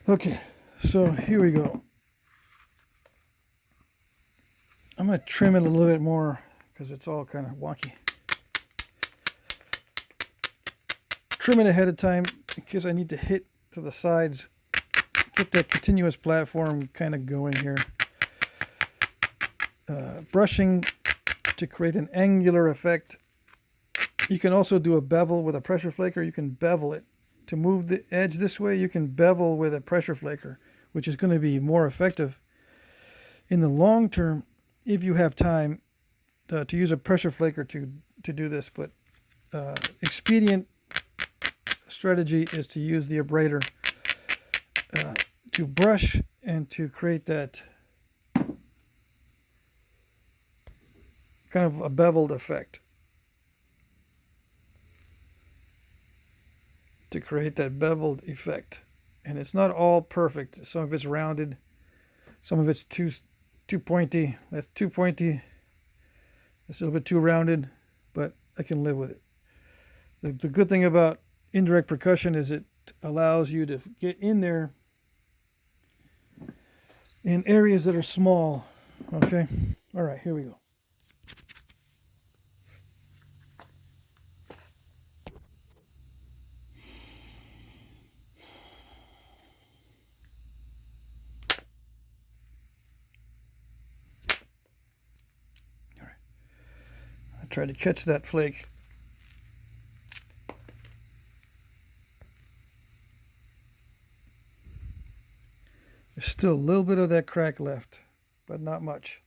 Okay, so here we go. I'm going to trim it a little bit more because it's all kind of wonky. Trim it ahead of time because I need to hit to the sides, get that continuous platform kind of going here. Brushing to create an angular effect. You can also do a bevel with a pressure flaker. You can bevel it. To move the edge this way, you can bevel with a pressure flaker, which is going to be more effective in the long term if you have time to use a pressure flaker to do this. But expedient strategy is to use the abrader to brush and to create that kind of a beveled effect. To create that beveled effect. And it's not all perfect. Some of it's rounded. Some of it's too pointy. That's too pointy. It's a little bit too rounded, but I can live with it. The good thing about indirect percussion is it allows you to get in there in areas that are small. Okay? All right, here we go. All right. I tried to catch that flake. There's still a little bit of that crack left, but not much.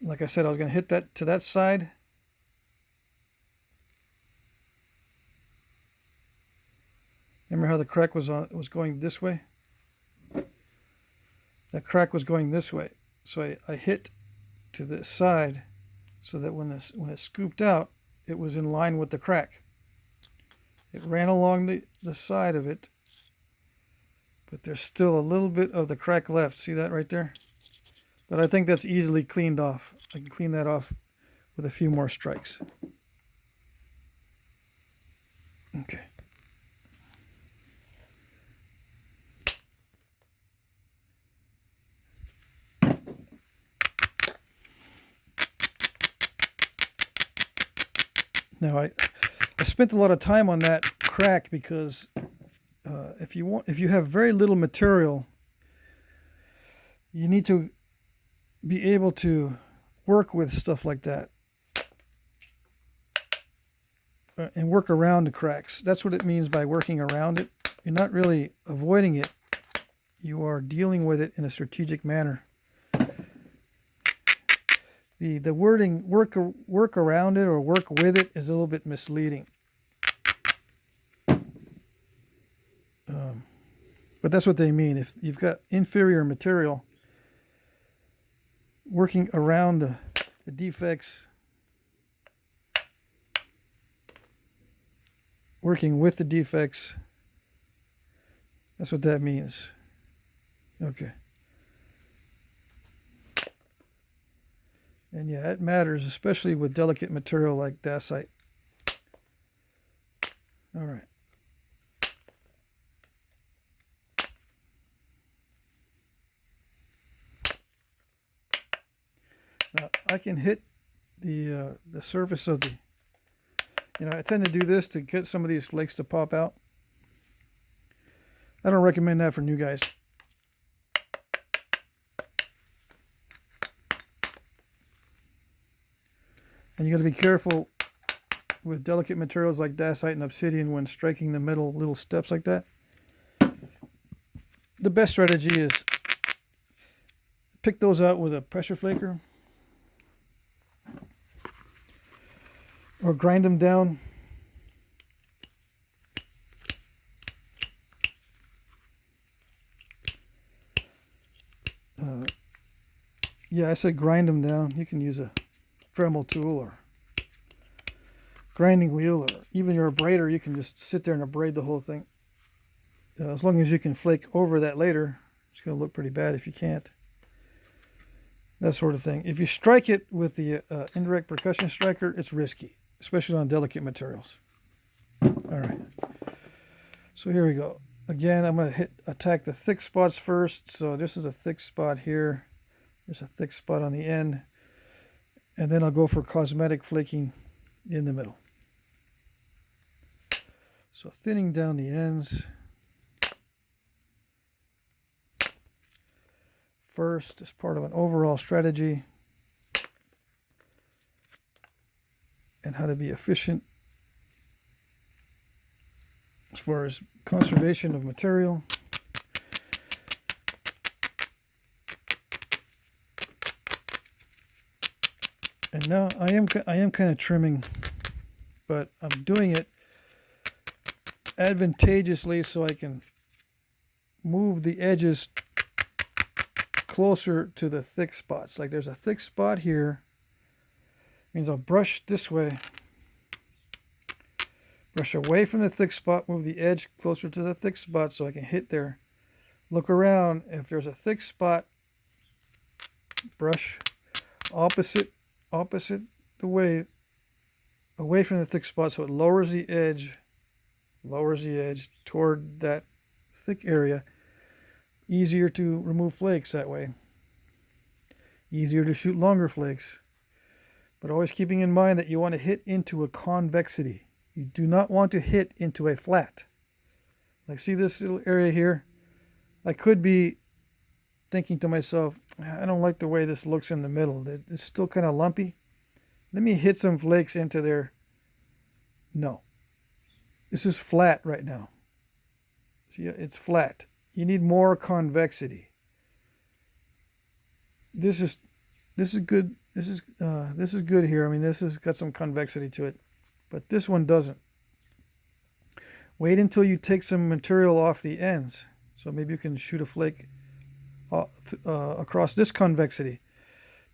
Like I said, I was going to hit that to that side. Remember how the crack was going this way? That crack was going this way. So I hit to this side so that when it scooped out, it was in line with the crack. It ran along the side of it, but there's still a little bit of the crack left. See that right there? But I think that's easily cleaned off. I can clean that off with a few more strikes. Okay. Now I spent a lot of time on that crack because if you have very little material, you need to be able to work with stuff like that and work around the cracks. That's what it means by working around it. You're not really avoiding it. You are dealing with it in a strategic manner. The wording work around it or work with it is a little bit misleading. But that's what they mean. If you've got inferior material, working around the defects, working with the defects, that's what that means. Okay. And yeah, it matters, especially with delicate material like dacite. All right. Now I can hit the surface of the. I tend to do this to get some of these flakes to pop out. I don't recommend that for new guys. And you got to be careful with delicate materials like dacite and obsidian when striking the middle little steps like that. The best strategy is pick those out with a pressure flaker or grind them down. Yeah, I said grind them down. You can use a Dremel tool or grinding wheel, or even your abrader. You can just sit there and abrade the whole thing. As long as you can flake over that later, it's going to look pretty bad if you can't. That sort of thing. If you strike it with the indirect percussion striker, it's risky, especially on delicate materials. All right. So here we go. again, I'm going to attack the thick spots first. So this is a thick spot here. There's a thick spot on the end. And then I'll go for cosmetic flaking in the middle. So thinning down the ends first as part of an overall strategy and how to be efficient as far as conservation of material. And now I am kind of trimming, but I'm doing it advantageously so I can move the edges closer to the thick spots. Like there's a thick spot here, means I'll brush this way, brush away from the thick spot, move the edge closer to the thick spot so I can hit there. Look around, if there's a thick spot, brush opposite the way, away from the thick spot so it lowers the edge toward that thick area. Easier to remove flakes that way. Easier to shoot longer flakes. But always keeping in mind that you want to hit into a convexity. You do not want to hit into a flat. Like see this little area here? I could be thinking to myself, I don't like the way this looks in the middle. It's still kind of lumpy. Let me hit some flakes into there. No. This is flat right now. See, it's flat. You need more convexity. This is good. This is good here. I mean, this has got some convexity to it, but this one doesn't. Wait until you take some material off the ends. So maybe you can shoot a flake across this convexity.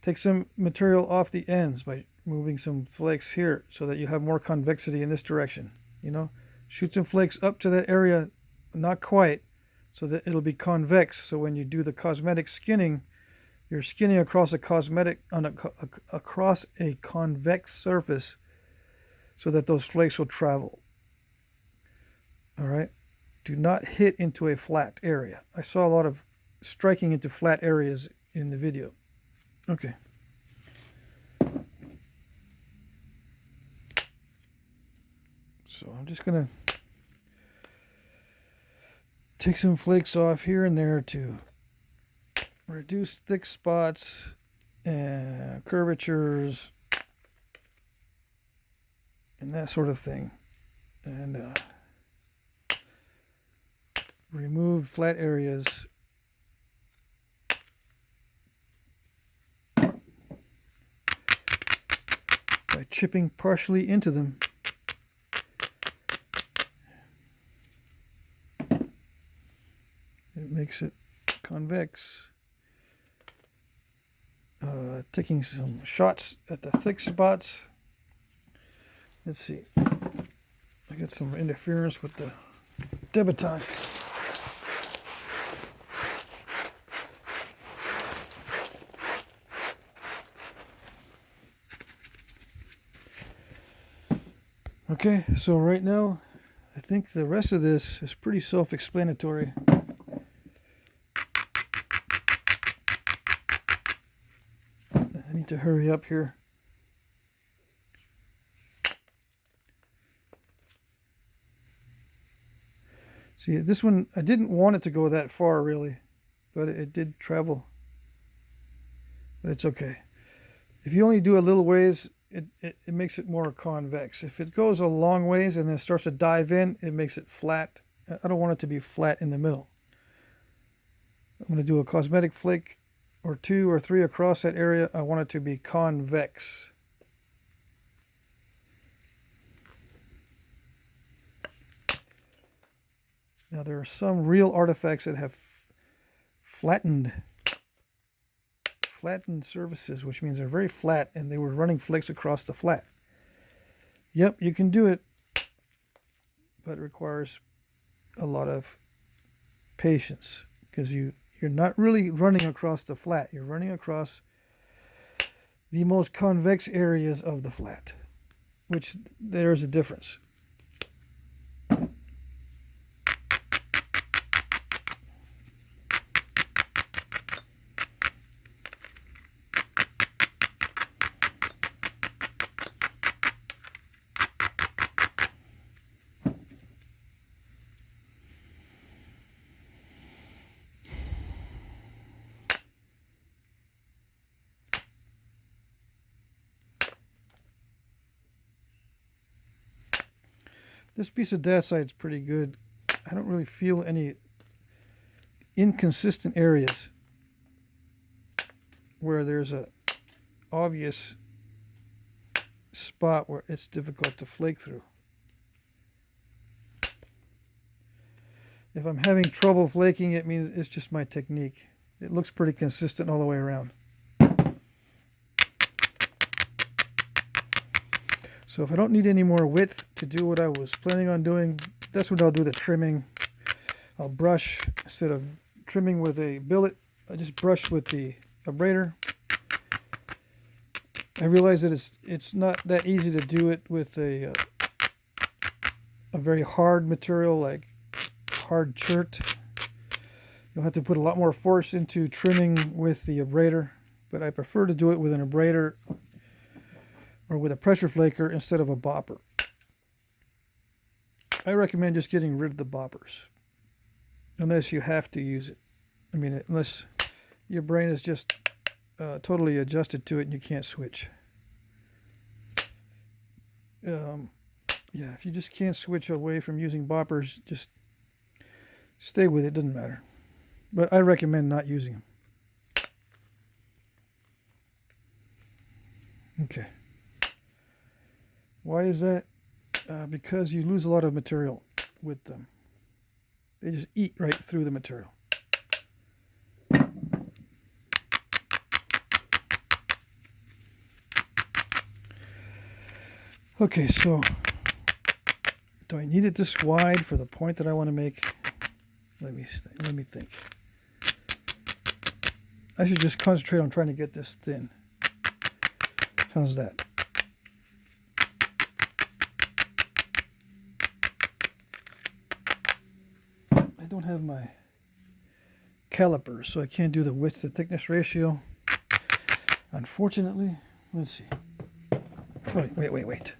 Take some material off the ends by moving some flakes here so that you have more convexity in this direction. You know, shoot some flakes up to that area, not quite, so that it'll be convex. So when you do the cosmetic skinning, you're skinning across a across a convex surface so that those flakes will travel. All right. Do not hit into a flat area. I saw a lot of striking into flat areas in the video. Okay. So I'm just going to take some flakes off here and there to reduce thick spots and curvatures and that sort of thing. And remove flat areas. By chipping partially into them. It makes it convex. Taking some shots at the thick spots. Let's see. I got some interference with the debitage. Okay, so right now, I think the rest of this is pretty self-explanatory. I need to hurry up here. See, this one, I didn't want it to go that far, really, but it did travel. But it's okay. If you only do a little ways, it makes it more convex. If it goes a long ways and then starts to dive in, it makes it flat. I don't want it to be flat in the middle. I'm going to do a cosmetic flake or 2 or 3 across that area. I want it to be convex. Now there are some real artifacts that have flattened surfaces, which means they're very flat and they were running flakes across the flat. Yep, you can do it, but it requires a lot of patience because you're not really running across the flat. You're running across the most convex areas of the flat, which there's a difference. This piece of dacite is pretty good. I don't really feel any inconsistent areas where there's a obvious spot where it's difficult to flake through. If I'm having trouble flaking, it means it's just my technique. It looks pretty consistent all the way around. So if I don't need any more width to do what I was planning on doing, that's when I'll do the trimming. I'll brush, instead of trimming with a billet, I just brush with the abrader. I realize that it's not that easy to do it with a very hard material like hard chert. You'll have to put a lot more force into trimming with the abrader, but I prefer to do it with an abrader or with a pressure flaker instead of a bopper. I recommend just getting rid of the boppers unless you have to use it. I mean, unless your brain is just totally adjusted to it and you can't switch. Yeah, if you just can't switch away from using boppers, just stay with it, doesn't matter. But I recommend not using them. Okay. Why is that? Because you lose a lot of material with them. They just eat right through the material. Okay, so do I need it this wide for the point that I want to make? Let me think. I should just concentrate on trying to get this thin. How's that? I don't have my calipers, so I can't do the width to thickness ratio. Unfortunately, let's see. Wait.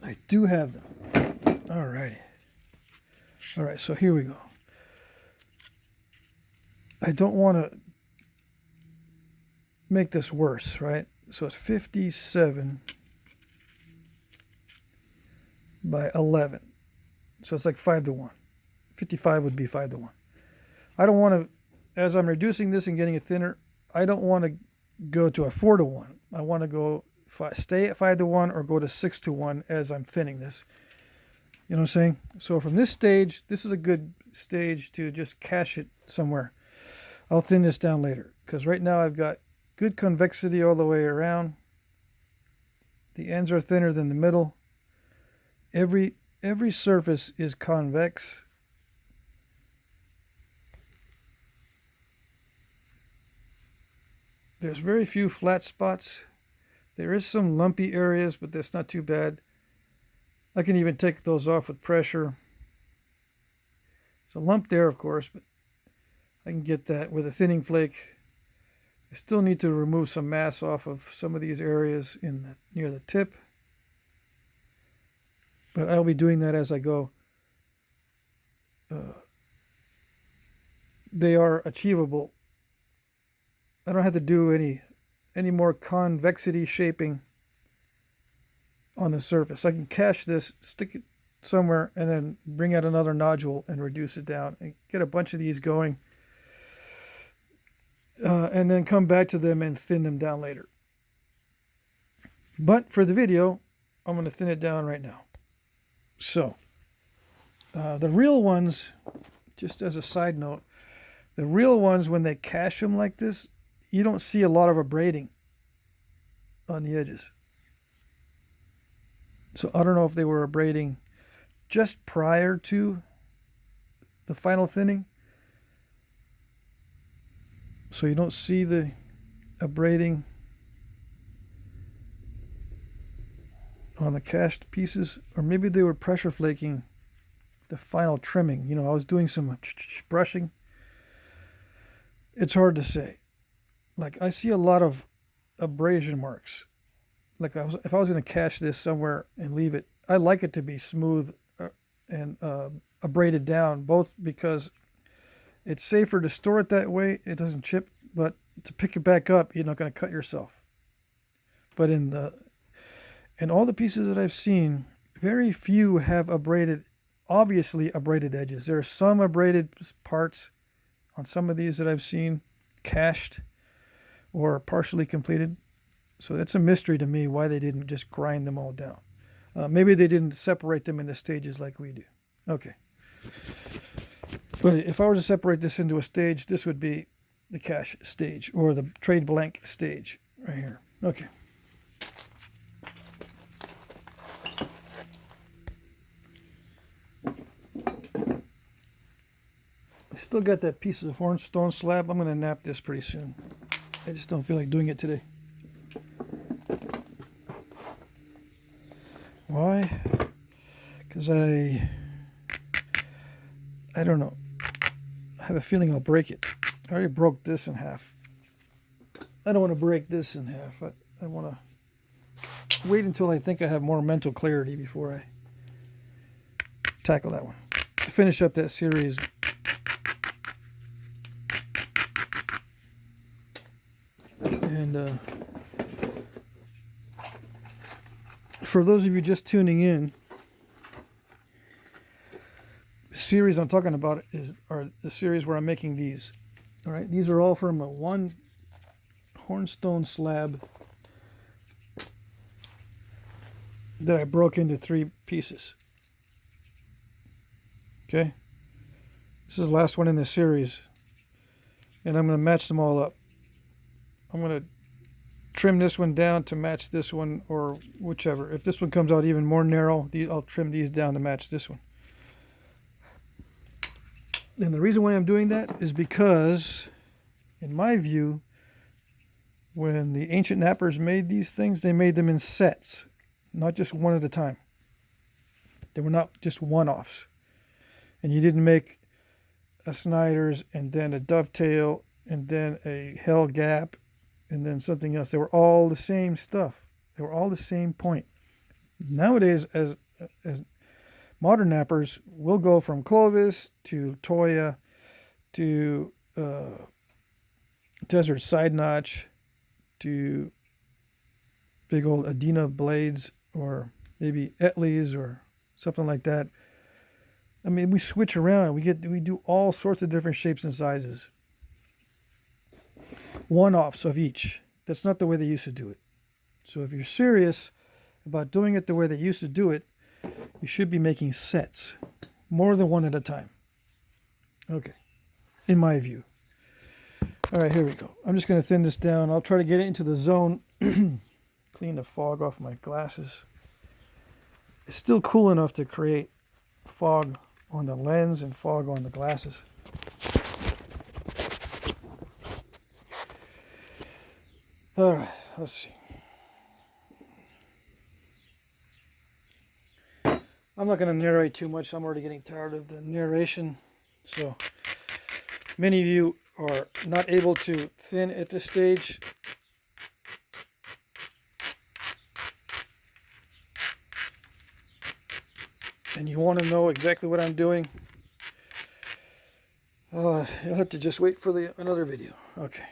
I do have them. Alrighty. Alright, so here we go. I don't want to make this worse, right? So it's 57 by 11. So it's like 5 to 1. 55 would be 5 to 1. I don't want to, as I'm reducing this and getting it thinner, I don't want to go to a 4 to 1. I want to go stay at 5 to 1 or go to 6 to 1 as I'm thinning this. You know what I'm saying? So from this stage, this is a good stage to just cache it somewhere. I'll thin this down later because right now I've got good convexity all the way around. The ends are thinner than the middle. Every surface is convex. There's very few flat spots. There is some lumpy areas, but that's not too bad. I can even take those off with pressure. It's a lump there, of course, but I can get that with a thinning flake. I still need to remove some mass off of some of these areas near the tip. But I'll be doing that as I go. They are achievable. I don't have to do any more convexity shaping on the surface. I can cache this, stick it somewhere, and then bring out another nodule and reduce it down and get a bunch of these going. And then come back to them and thin them down later. But for the video, I'm going to thin it down right now. So, the real ones, just as a side note, the real ones, when they cache them like this, you don't see a lot of abrading on the edges. So I don't know if they were abrading just prior to the final thinning. So you don't see the abrading on the cached pieces, or maybe they were pressure flaking the final trimming. You know, I was doing some brushing. It's hard to say. Like, I see a lot of abrasion marks. Like, if I was going to cache this somewhere and leave it, I like it to be smooth and abraded down, both because it's safer to store it that way, it doesn't chip, but to pick it back up, you're not going to cut yourself. But in all the pieces that I've seen, very few have obviously abraded edges. There are some abraded parts on some of these that I've seen cached or partially completed. So that's a mystery to me why they didn't just grind them all down. Maybe they didn't separate them into stages like we do. Okay. But if I were to separate this into a stage, this would be the cache stage or the trade blank stage right here. Okay. I still got that piece of hornstone slab. I'm going to nap this pretty soon. I just don't feel like doing it today. Why? Because I don't know. I have a feeling I'll break it. I already broke this in half. I don't want to break this in half. I want to wait until I think I have more mental clarity before I tackle that one. To finish up that series. And for those of you just tuning in, the series I'm talking about are the series where I'm making these. All right, these are all from one hornstone slab that I broke into 3 pieces. Okay, this is the last one in this series, and I'm going to match them all up. I'm going to trim this one down to match this one, or whichever. If this one comes out even more narrow, I'll trim these down to match this one. And the reason why I'm doing that is because, in my view, when the ancient knappers made these things, they made them in sets, not just one at a time. They were not just one-offs. And you didn't make a Snyder's and then a dovetail and then a hell gap and then something else. They were all the same stuff. They were all the same point. Nowadays, as modern knappers, we'll go from Clovis to Toya to Desert Side Notch to big old Adina blades, or maybe Etleys or something like that. I mean, we switch around. We do all sorts of different shapes and sizes. One-offs of each. That's not the way they used to do it. So if you're serious about doing it the way they used to do it, you should be making sets, more than one at a time. Okay, in my view. All right, here we go. I'm just going to thin this down. I'll try to get it into the zone. Clean the fog off my glasses. It's still cool enough to create fog on the lens and fog on the glasses. All right, let's see. I'm not going to narrate too much. I'm already getting tired of the narration. So many of you are not able to thin at this stage. And you want to know exactly what I'm doing. You'll have to just wait for another video. Okay.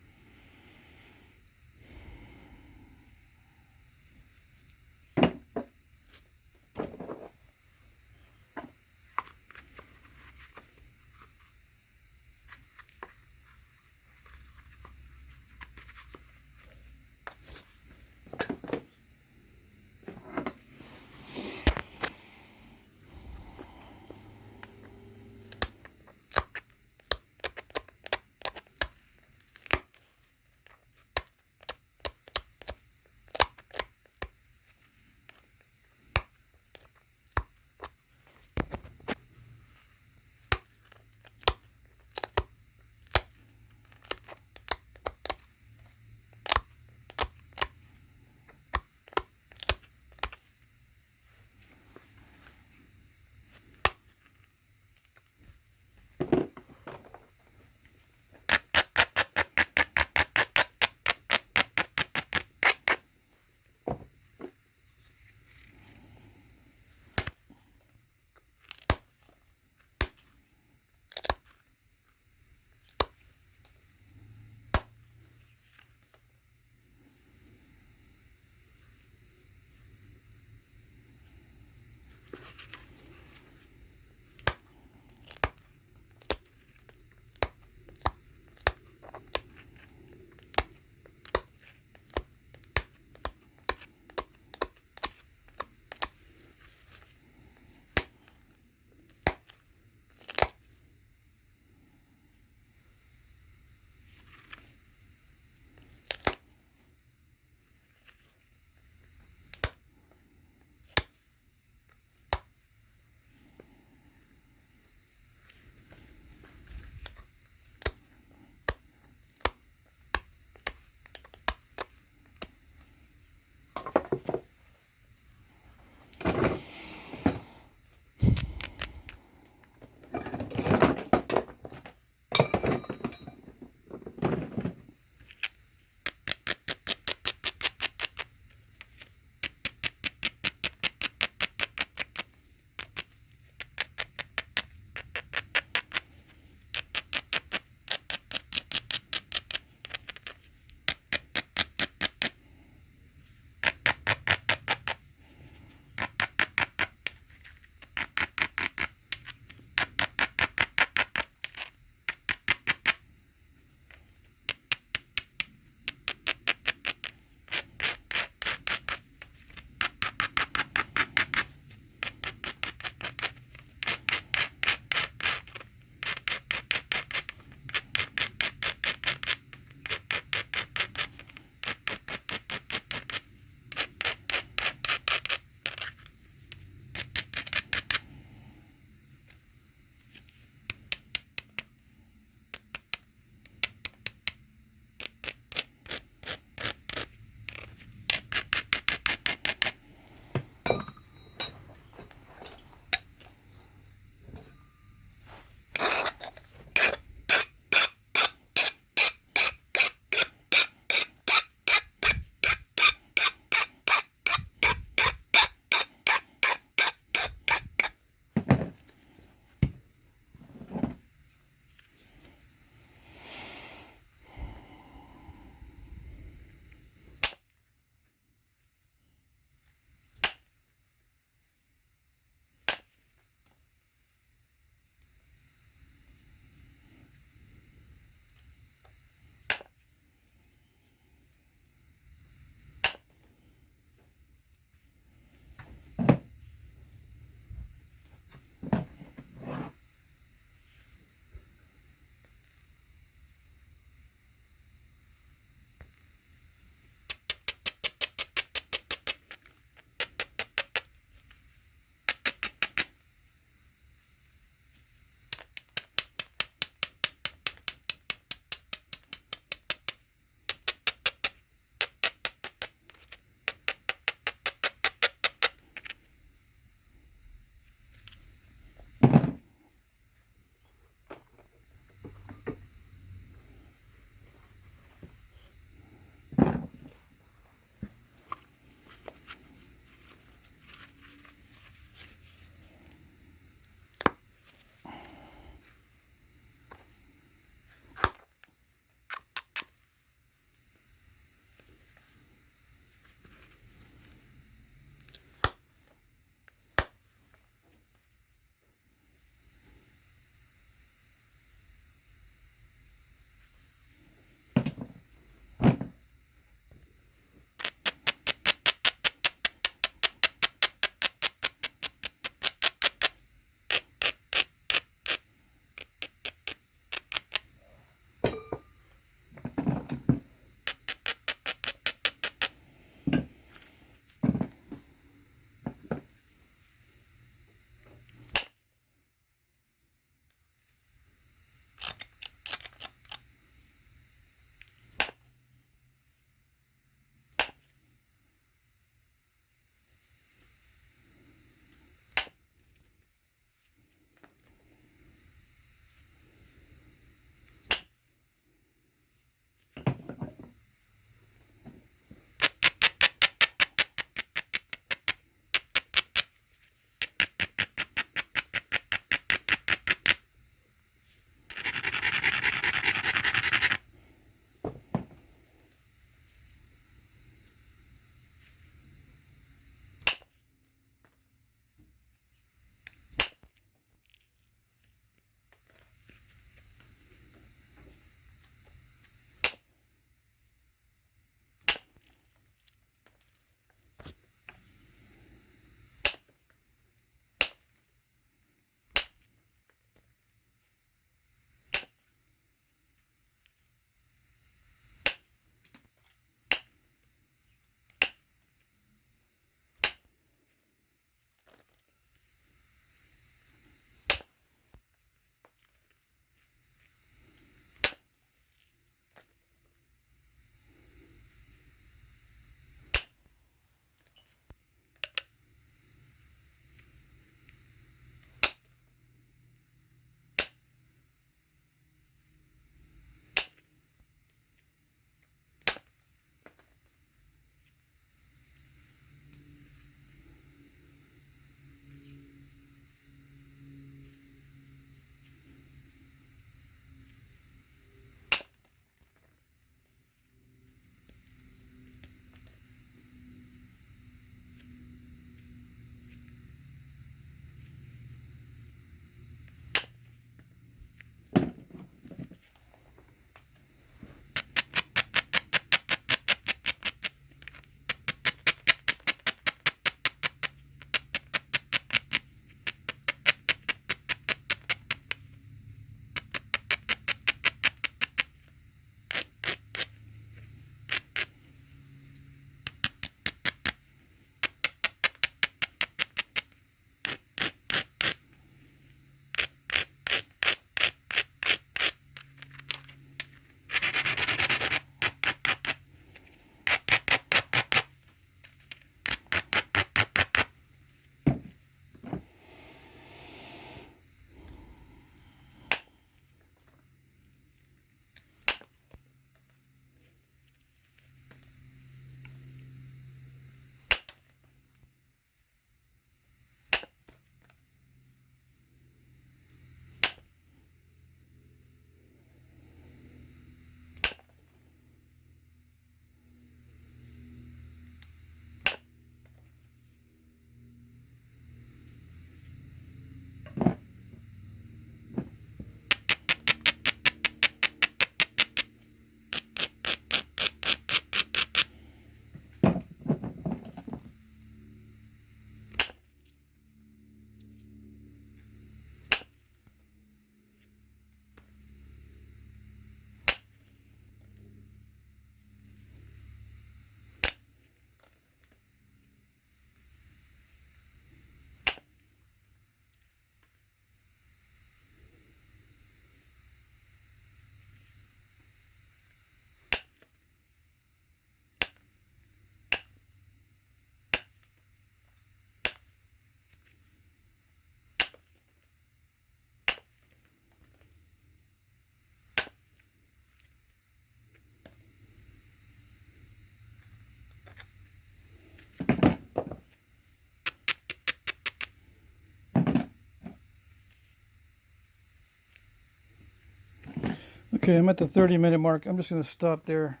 Okay, I'm at the 30-minute mark. I'm just going to stop there,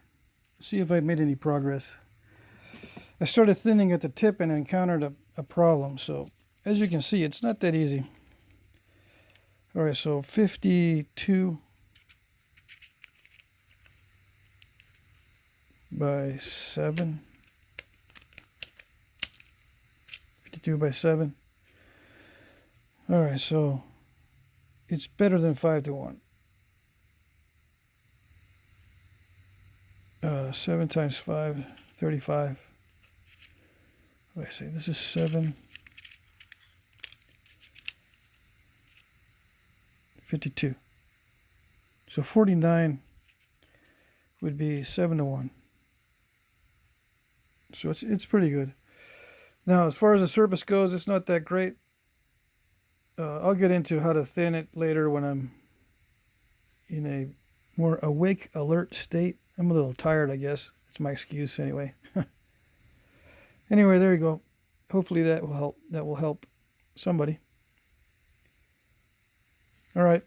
see if I made any progress. I started thinning at the tip and encountered a problem. So as you can see, it's not that easy. All right, so 52 by 7. 52 by 7. All right, so it's better than 5:1. 7 times 5, 35. Wait, see, this is 7. 52. So 49 would be 7:1. So it's pretty good. Now, as far as the surface goes, it's not that great. I'll get into how to thin it later when I'm in a more awake, alert state. I'm a little tired, I guess. It's my excuse anyway. Anyway, there you go. Hopefully that will help. That will help somebody. All right.